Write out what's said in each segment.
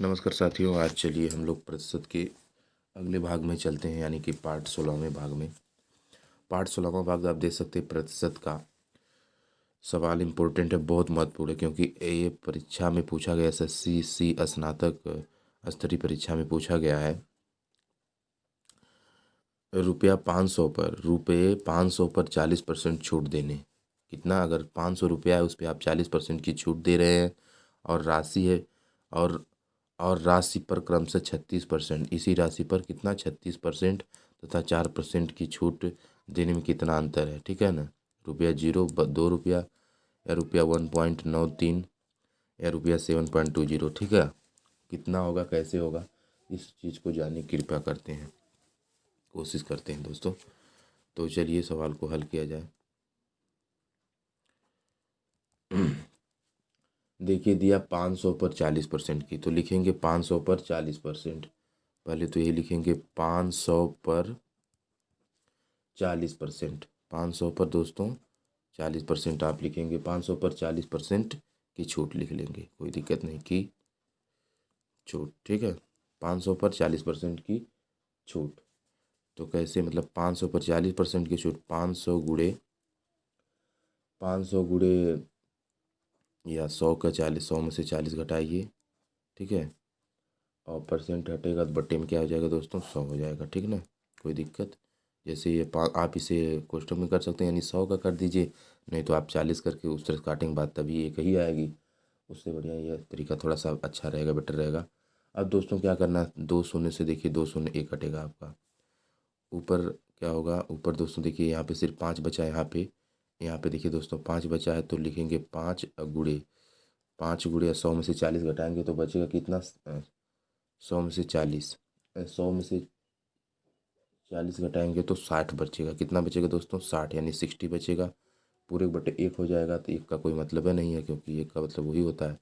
नमस्कार साथियों, आज चलिए हम लोग प्रतिशत के अगले भाग में चलते हैं, यानी कि पार्ट 16वें भाग में। पार्ट 16वां भाग आप देख सकते हैं। प्रतिशत का सवाल इम्पोर्टेंट है, बहुत महत्वपूर्ण है, क्योंकि ये परीक्षा में पूछा गया, SSC स्नातक स्तरीय परीक्षा में पूछा गया है। रुपये 500 पर 40% छूट देने। कितना? अगर 500 रुपया है, उस पर आप 40% की छूट दे रहे हैं, और राशि है, और और राशि पर क्रमशः 36%। इसी राशि पर कितना? 36% तथा 4% की छूट देने में कितना अंतर है? ठीक है ना। रुपया 2 रुपया, या रुपया 1.93, या रुपया 7.20। ठीक है। कितना होगा, कैसे होगा, इस चीज़ को जानने की कृपया करते हैं, कोशिश करते हैं दोस्तों। तो चलिए सवाल को हल किया जाए। देखिए, दिया 500 पर 40% की, तो लिखेंगे 500 पर 40%। पहले तो ये लिखेंगे 500 पर 40%। 500 पर दोस्तों 40% आप लिखेंगे। 500 पर 40% की छूट लिख लेंगे, कोई दिक्कत नहीं, की छूट। ठीक है। 500 पर 40% की छूट। तो कैसे, मतलब 500 पर 40% की छूट, 500 गुड़े या 100 का 40, 100 में से 40 घटाइए। ठीक है। और परसेंट हटेगा तो बट्टे में क्या हो जाएगा दोस्तों? 100 हो जाएगा। ठीक ना, कोई दिक्कत। जैसे ये आप इसे कोष्ठक में कर सकते हैं, यानी 100 का कर दीजिए, नहीं तो आप 40 करके उस तरह काटेंगे, बात तभी एक ही आएगी। उससे बढ़िया यह तरीका थोड़ा सा अच्छा रहेगा, बेटर रहेगा। अब दोस्तों क्या करना है, 2 शून्य से देखिए, 2 शून्य 1 हटेगा आपका। ऊपर क्या होगा? ऊपर दोस्तों देखिए, यहाँ पे सिर्फ 5 बचा है। यहाँ पे देखिए दोस्तों, 5 बचा है, तो लिखेंगे 5 गुड़े 100 में से 40 घटाएंगे तो बचेगा कितना? 100 में से 40, 100 में से 40 घटाएंगे तो 60 बचेगा। कितना बचेगा दोस्तों? 60, यानी 60 बचेगा। पूरे बटे 1 हो जाएगा, तो 1 का कोई मतलब है नहीं है, क्योंकि 1 का मतलब वही होता है।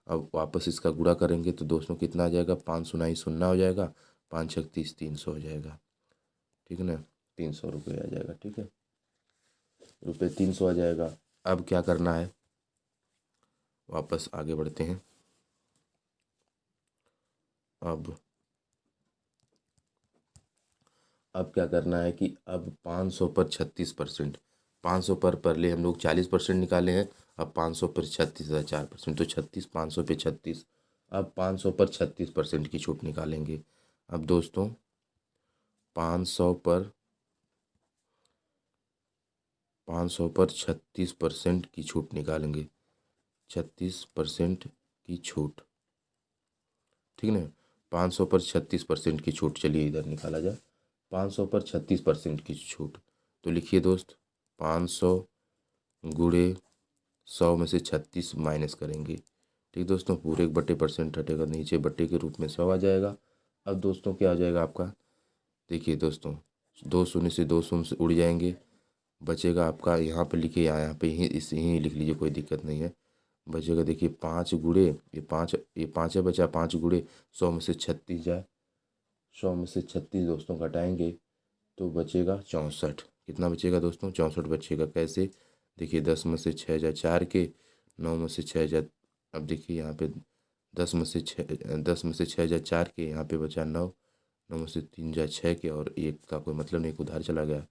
अब वापस इसका गुणा करेंगे तो दोस्तों कितना आ जाएगा? 5 सुनाई सुन्ना हो जाएगा, 5 छक 30, 300 हो जाएगा। ठीक है ना, 300 रुपये आ जाएगा। ठीक है, रुपये 300 आ जाएगा। अब क्या करना है, वापस आगे बढ़ते हैं। अब क्या करना है कि अब 500 पर 36%, 500 पर पहले हम लोग 40% निकाले हैं, अब 500 पर 36 हज़ार 4%, तो 36, 500 पे 36। अब 500 पर 36% की छूट निकालेंगे। अब दोस्तों 500 पर 36% की छूट निकालेंगे, 36% की छूट। ठीक है ना, 500 पर 36% की छूट, चलिए इधर निकाला जाए। 500 पर 36% की छूट, तो लिखिए दोस्त, 500 गुड़े 100 में से 36 माइनस करेंगे। ठीक दोस्तों, पूरे एक बट्टे परसेंट हटेगा, नीचे बट्टे के रूप में 100 आ जाएगा। अब दोस्तों क्या आ जाएगा आपका? देखिए दोस्तों, 2 शून्य से 2 शून्य से उड़ जाएंगे, बचेगा आपका, यहाँ पे लिखिए, यहाँ पे ही इसे ही लिख लीजिए, कोई दिक्कत नहीं है। बचेगा देखिए 5 गुड़े, ये 5 है बचा, 5 गुड़े 100 में से 36 जाए, 100 में से 36 दोस्तों घटाएंगे तो बचेगा 64। कितना बचेगा दोस्तों? 64 बचेगा। कैसे? देखिए 10 में से 6 जा 4 के, 9 में से 6 जा, अब देखिए यहाँ पे 10 में से 6 जा 4 के, यहाँ पे बचा 9, 9 में से 3 जा 6 के, और 1 का कोई मतलब नहीं, उधार चला गया,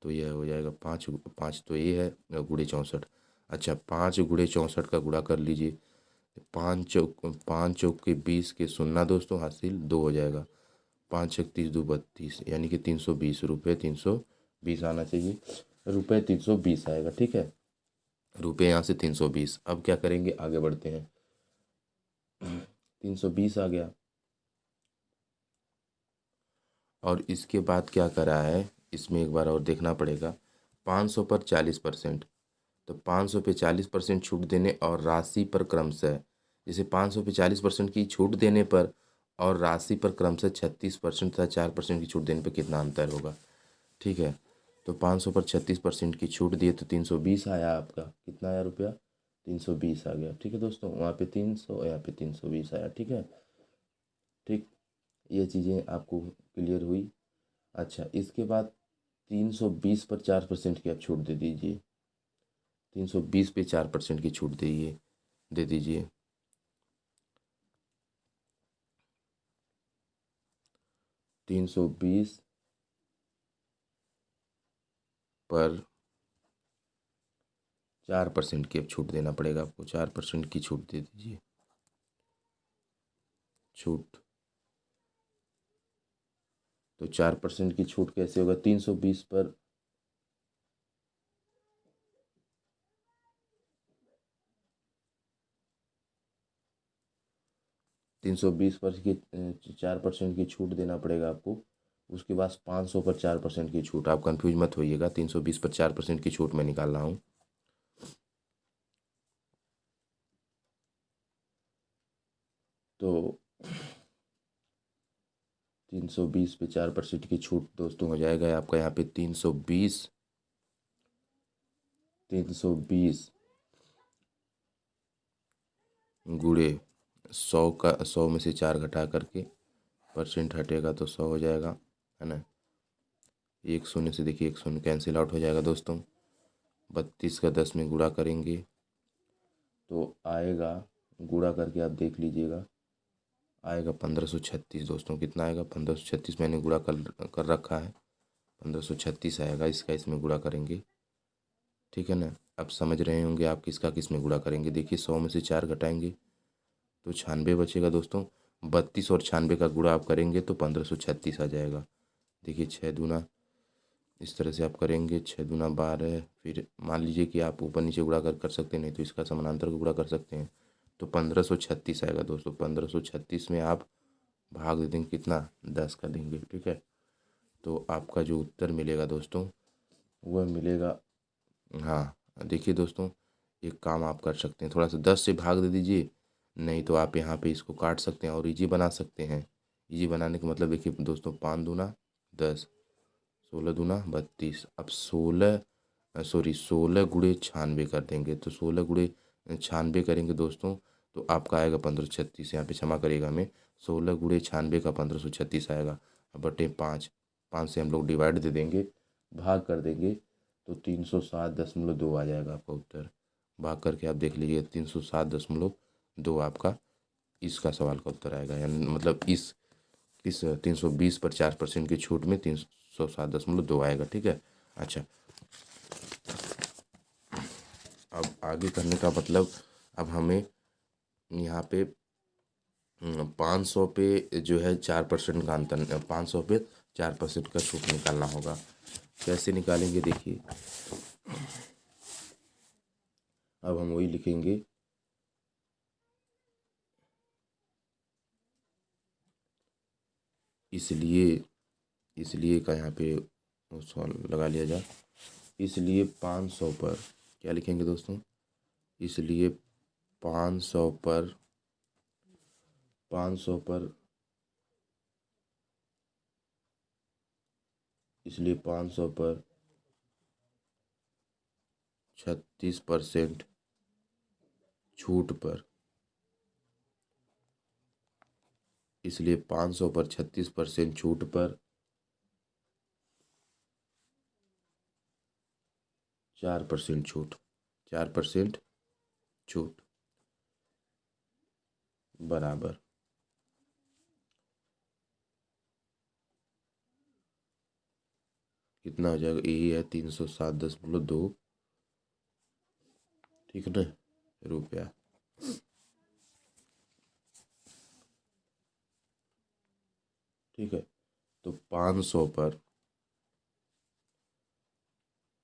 तो यह हो जाएगा 5, 5 तो ये है, गुड़े 64। अच्छा, 5 गुड़े 64 का गुणा कर लीजिए, 5 चौक के 20 के सुन्ना दोस्तों हासिल 2 हो जाएगा, 5 छक 30, 2 32, यानी कि 320 रुपये, 320 आना चाहिए, रुपये 320 आएगा। ठीक है, रुपये यहाँ से 320। अब क्या करेंगे, आगे बढ़ते हैं। 320 आ गया, और इसके बाद क्या करा है, इसमें एक बार और देखना पड़ेगा। 500 पर 40%, तो 500 पे 40% छूट देने और राशि पर क्रमशः, जैसे 500 पे 40% की छूट देने पर और राशि पर क्रमशः 36% तथा 4% की छूट देने पर कितना अंतर होगा? ठीक है, तो 500 पर 36% की छूट दिए तो 320 आया आपका। कितना आया रुपया? 320 आ गया। ठीक है दोस्तों, वहाँ पे 300, यहाँ पे 320 आया। ठीक है, ठीक, ये चीज़ें आपको क्लियर हुई। अच्छा, इसके बाद 320 पर 4% की आप छूट दे दीजिए, 320 पे 4% की छूट दे दीजिए। 320 पर 4% की अब छूट देना पड़ेगा आपको। 4% की छूट दे दीजिए। छूट तो 4% की छूट कैसे होगा? 320 पर 320 पर की 4% की छूट देना पड़ेगा आपको। उसके बाद 500 पर 4% की छूट। आप कंफ्यूज मत होइएगा। 320 पर 4% की छूट मैं निकाल रहा हूँ। तो 320 पे 4% की छूट दोस्तों हो जाएगा आपका यहाँ पे 320 गुणे 100 का 100 में से 4 घटा करके परसेंट हटेगा तो 100 हो जाएगा, है ना। एक शून्य से देखिए एक शून्य कैंसिल आउट हो जाएगा दोस्तों। 32 का 10 में गुणा करेंगे तो आएगा, गुणा करके आप देख लीजिएगा, आएगा 1536 दोस्तों। कितना आएगा? 1536 मैंने गुणा कर रखा है। 1536 आएगा, इसका इसमें गुणा करेंगे, ठीक है ना। अब समझ रहे होंगे आप किसका किस में गुणा करेंगे। देखिए 100 में से 4 घटाएंगे तो 96 बचेगा दोस्तों। 32 और 96 का गुणा आप करेंगे तो 1536 आ जाएगा। देखिए 6 दूना, इस तरह से आप करेंगे, 6 दूना 12। फिर मान लीजिए कि आप ऊपर नीचे गुणा कर सकते नहीं तो इसका समानांतर को गुणा कर सकते हैं तो 1536 आएगा दोस्तों। 1536 में आप भाग दे देंगे कितना? 10 का देंगे, ठीक है। तो आपका जो उत्तर मिलेगा दोस्तों वह मिलेगा, हाँ देखिए दोस्तों, एक काम आप कर सकते हैं, थोड़ा सा 10 से भाग दे दीजिए, नहीं तो आप यहाँ पे इसको काट सकते हैं और इजी बना सकते हैं। इजी बनाने का मतलब देखिए दोस्तों, 5 दूना 10, 16 दूना 32। अब 16 गुणे 96 कर देंगे तो 16 गुणे 96 करेंगे दोस्तों तो आपका आएगा 1536। यहाँ पे क्षमा करिएगा हमें, 16 गुणे 96 का 1536 आएगा। अब बटे 5, 5 से हम लोग डिवाइड दे देंगे, भाग कर देंगे तो 307.2 आ जाएगा आपका उत्तर। भाग करके आप देख लीजिए 307.2 आपका इसका सवाल का उत्तर आएगा। यानी मतलब इस 320 पर 4% की छूट में 307.2 आएगा, ठीक है। अच्छा, अब आगे करने का मतलब, अब हमें यहाँ पे 500 पे जो है 4% का अंतर, 500 पे 4% का छूट निकालना होगा। कैसे निकालेंगे देखिए, अब हम वही लिखेंगे, इसलिए का यहाँ पे सवाल लगा लिया जाए। इसलिए 500 पर क्या लिखेंगे दोस्तों? इसलिए 500 पर 500 पर इसलिए 500 पर 36% छूट पर, इसलिए 500 पर 36% छूट पर 4% छूट, 4% छूट बराबर कितना हो जाएगा? यही है 307.2, ठीक है ना, रुपया। ठीक है, तो 500 पर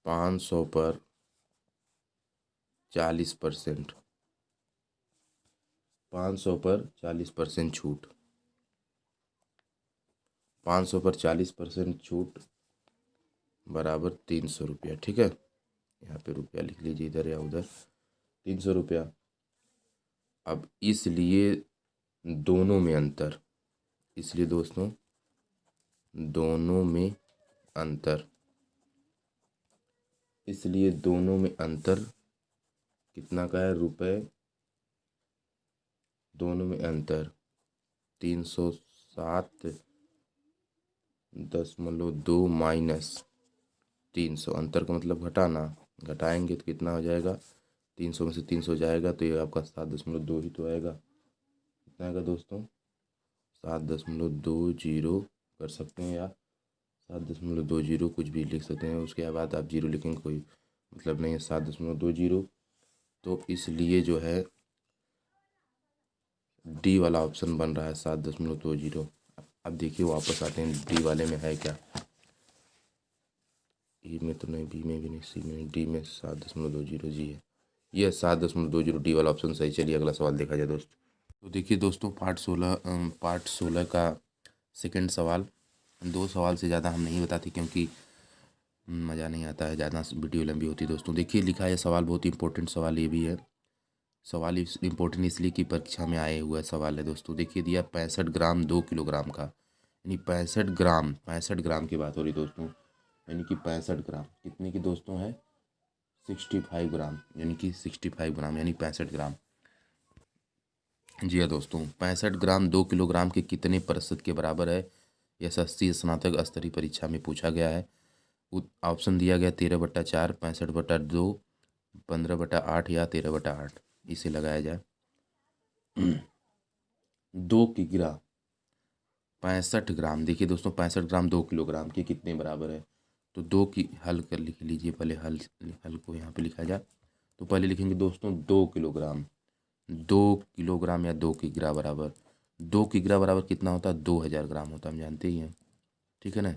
40%, 500 पर 40% छूट, 500 पर 40% छूट बराबर 300 रुपया, ठीक है। यहाँ पे रुपया लिख लीजिए इधर या उधर, 300 रुपया। अब इसलिए दोनों में अंतर, इसलिए दोस्तों दोनों में अंतर, इसलिए दोनों में अंतर कितना का है? रुपये। दोनों में अंतर 307.2 माइनस 300। अंतर का मतलब घटाना, घटाएंगे तो कितना हो जाएगा? 300 में से 300 जाएगा तो ये आपका 7.2 ही तो आएगा। कितना आएगा दोस्तों? 7.20 कर सकते हैं, या 7.20 कुछ भी लिख सकते हैं। उसके बाद आप जीरो लिखेंगे कोई मतलब नहीं है 7.20, तो इसलिए जो है डी वाला ऑप्शन बन रहा है 7.20। अब देखिए वापस आते हैं डी वाले में है क्या। ई में तो नहीं, बी में भी नहीं, सी में नहीं, डी में 7.20 जी है, ये 7.20 डी वाला ऑप्शन सही। चलिए अगला सवाल देखा जाए दोस्तों। तो देखिए दोस्तों पार्ट 16 का सेकंड सवाल। 2 सवाल से ज़्यादा हम नहीं बताते क्योंकि मज़ा नहीं आता है, ज़्यादा वीडियो लंबी होती है दोस्तों। देखिए लिखा है सवाल, बहुत ही इंपॉर्टेंट सवाल ये भी है। सवाल इम्पोर्टेंट इसलिए कि परीक्षा में आए हुआ सवाल है दोस्तों। देखिए दिया 65 ग्राम 2 किलोग्राम का, यानी 65 ग्राम की बात हो रही दोस्तों, यानी कि 65 ग्राम कितने की दोस्तों है 65 ग्राम, यानी कि 65 ग्राम यानी 65 ग्राम। जी हाँ दोस्तों, 65 ग्राम 2 किलोग्राम के कितने प्रतिशत के बराबर है, यह एसएससी स्नातक स्तरीय परीक्षा में पूछा गया है। ऑप्शन दिया गया 13/4, 65/2, 15/8 या 13/8। इसे लगाया जाए 2 किग्रा 65 ग्राम। देखिए दोस्तों 65 ग्राम 2 किलोग्राम के कितने बराबर है, तो 2 की हल कर लिख लीजिए पहले। हल को यहाँ पे लिखा जाए तो पहले लिखेंगे दोस्तों 2 किलोग्राम, 2 किलोग्राम या 2 किग्रा बराबर 2 किग्रा बराबर कितना होता है 2000 ग्राम होता है, हम जानते ही हैं, ठीक है ना।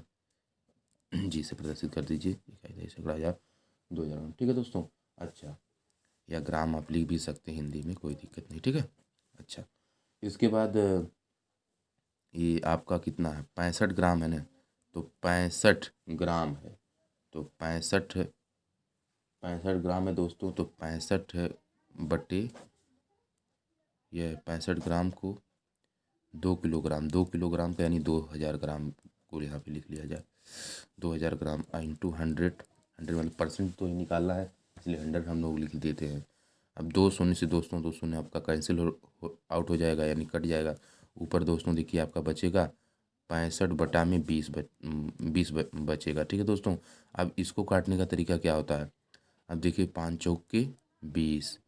जी से प्रदर्शित कर दीजिए, ऐसे 2000 ग्राम, ठीक है दोस्तों। अच्छा, या ग्राम आप लिख भी सकते हैं हिंदी में, कोई दिक्कत नहीं, ठीक है। अच्छा, इसके बाद ये आपका कितना है 65 ग्राम है ना, तो 65 ग्राम है, तो 65 ग्राम है दोस्तों, तो 65 बटे यह 65 ग्राम को 2 किलोग्राम, 2 किलोग्राम का यानी 2000 ग्राम को यहाँ पे लिख लिया जाए। 2000 ग्राम इंटू 100 मतलब परसेंट तो ही निकालना है, इसलिए 100 हम लोग लिख देते हैं। अब 2 शून्य से दोस्तों 2 शून्य आपका कैंसिल आउट हो जाएगा, यानी कट जाएगा। ऊपर दोस्तों देखिए आपका बचेगा 65 बटा में 20 बचेगा, ठीक है दोस्तों। अब इसको काटने का तरीका क्या होता है, अब देखिए 5 चौक के 20,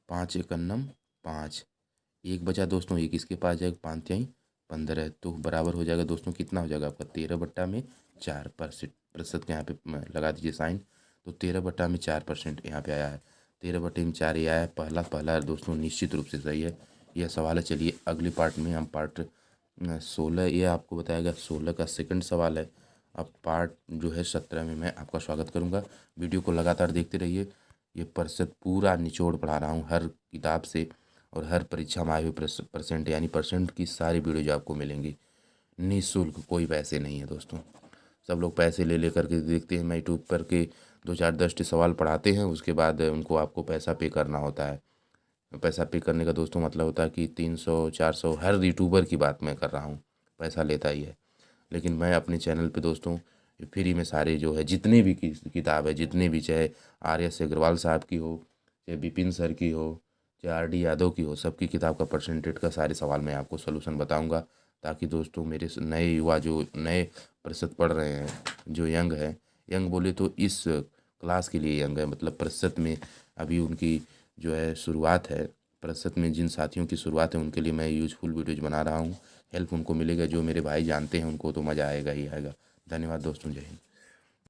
5 एकन्नम 5, एक बचा दोस्तों, एक इसके पास जाएगा, 5 यानी 15, तो बराबर हो जाएगा दोस्तों, कितना हो जाएगा आपका 13/4 प्रतिशत के यहाँ पे लगा दीजिए साइन, तो 13/4% यहाँ पे आया है, 13/4 ये आया है। पहला दोस्तों निश्चित रूप से सही है, यह सवाल है। चलिए अगले पार्ट में हम पार्ट 16, ये आपको बताया गया 16 का सेकंड सवाल है। अब पार्ट जो है 17 में मैं आपका स्वागत करूंगा। वीडियो को लगातार देखते रहिए, ये प्रतिशत पूरा निचोड़ पढ़ा रहा हूँ हर किताब से, और हर परीक्षा में आए हुए परसेंट यानी परसेंट की सारी वीडियो जो आपको मिलेंगी निःशुल्क, कोई पैसे नहीं है दोस्तों। सब लोग पैसे ले करके देखते हैं, मैं यूट्यूब पर के 2-4-10 सवाल पढ़ाते हैं, उसके बाद उनको आपको पैसा पे करना होता है। पैसा पे करने का दोस्तों मतलब होता है कि 300-400, हर यूट्यूबर की बात मैं कर रहा हूँ, पैसा लेता ही है। लेकिन मैं अपने चैनल पे दोस्तों फ्री में सारे जो है जितने भी किताब है, जितने भी, चाहे RS अग्रवाल साहब की हो, चाहे विपिन सर की हो, चाहे RD यादव की हो, सबकी किताब का परसेंटेज का सारे सवाल मैं आपको सोल्यूशन बताऊंगा, ताकि दोस्तों मेरे नए युवा जो नए प्रतिशत पढ़ रहे हैं, जो यंग है, यंग बोले तो इस क्लास के लिए यंग है, मतलब प्रतिशत में अभी उनकी जो है शुरुआत है, प्रतिशत में जिन साथियों की शुरुआत है उनके लिए मैं यूजफुल वीडियोज बना रहा हूँ। हेल्प उनको मिलेगा, जो मेरे भाई जानते हैं उनको तो मज़ा आएगा ही आएगा। धन्यवाद दोस्तों, जय हिंद।